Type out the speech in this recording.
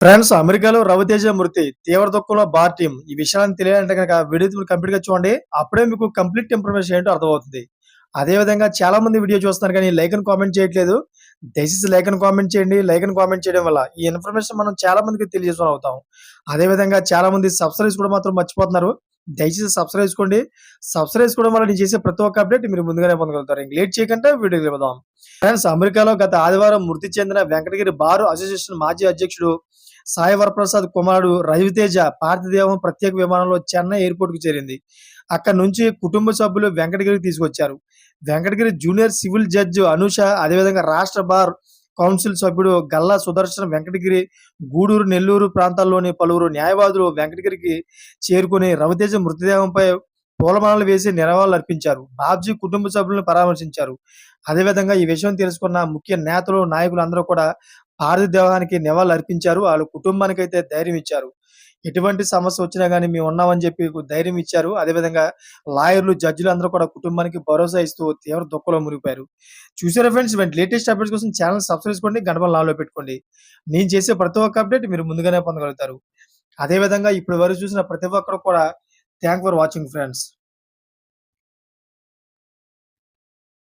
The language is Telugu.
ఫ్రెండ్స్, అమెరికాలో రవితేజ మృతి తీవ్ర దుఃఖంలో భారత్ టీం. ఈ విషయాన్ని తెలియాలంటే గనక వీడియో కంప్లీట్‌గా చూడండి. అప్పుడే మీకు కంప్లీట్ ఇన్ఫర్మేషన్ ఏంటో అర్థమవుతుంది. అదే విధంగా చాలా మంది వీడియో చూస్తున్నారు కానీ లైక్ అండ్ కామెంట్ చేయట్లేదు. దయచేసి లైక్ అండ్ కామెంట్ చేయండి. లైక్ అండ్ కామెంట్ చేయడం వల్ల ఈ ఇన్ఫర్మేషన్ మనం చాలా మందికి తెలియజేసేవాళ్ళం అవుతాం. అదే విధంగా చాలా మంది సబ్స్క్రైబ్స్ కూడా మాత్రం మర్చిపోతున్నారు. దయచేసి సబ్స్క్రైబ్ చేసుకోండి. సబ్స్క్రైబ్ చేసుకోవడం వల్ల నేను చేసే ప్రతి ఒక్క అప్డేట్ మీరు ముందుగానే పొందగలుగుతారు. ఇంక లేట్ చేయకుండా వీడియోకి వెళ్దాం. ఫ్రెండ్స్, అమెరికాలో గత ఆదివారం మృతి చెందిన వెంకటగిరి బార్ అసోసియేషన్ మాజీ అధ్యక్షుడు సాయి వరప్రసాద్ కుమారుడు రవితేజ పార్థిదేహం ప్రత్యేక విమానంలో చెన్నై ఎయిర్‌పోర్ట్‌కు చేరింది. అక్కడి నుంచి కుటుంబ సభ్యులు వెంకటగిరికి తీసుకొచ్చారు. Venkatagiri junior civil judge Anusha, అదేవిధంగా రాష్ట్ర బార్ కౌన్సిల్ సభ్యుడు గల్లా సుదర్శన్, వెంకటగిరి, గూడూరు, నెల్లూరు ప్రాంతాల్లోని పలువురు న్యాయవాదులు వెంకటగిరికి చేరుకొని రవితేజ మృతదేహంపై పూలమాలలు వేసి నివాళులర్పించారు. బాబ్జీ కుటుంబ సభ్యులను పరామర్శించారు. అదేవిధంగా ఈ విషయం తెలుసుకున్న ముఖ్య నేతలు, నాయకులు అందరూ కూడా పార్థిదేహానికి నివాళులర్పించారు. ఆళ్ళ కుటుంబానికైతే ధైర్యం ఇచ్చారు. ఎటువంటి సమస్య వచ్చినా గాని మేమున్నామని చెప్పి ధైర్యం ఇచ్చారు. అదేవిధంగా లాయర్లు, జడ్జిలు అందరూ కూడా కుటుంబానికి భరోసా ఇస్తూ తీవ్ర దుఃఖంలో మునిగిపోయారు. చూసారా ఫ్రెండ్స్, ఇలాంటి లేటెస్ట్ అప్డేట్స్ కోసం ఛానెల్ సబ్స్క్రైబ్ చేసుకోండి. గంట బెల్ ఆన్‌లో పెట్టుకోండి. నేను చేసే ప్రతి ఒక్క అప్డేట్ మీరు ముందుగానే పొందగలుగుతారు. అదేవిధంగా ఇప్పటి వరకు చూసిన ప్రతి ఒక్కరు కూడా థాంక్ ఫర్ వాచింగ్ ఫ్రెండ్స్.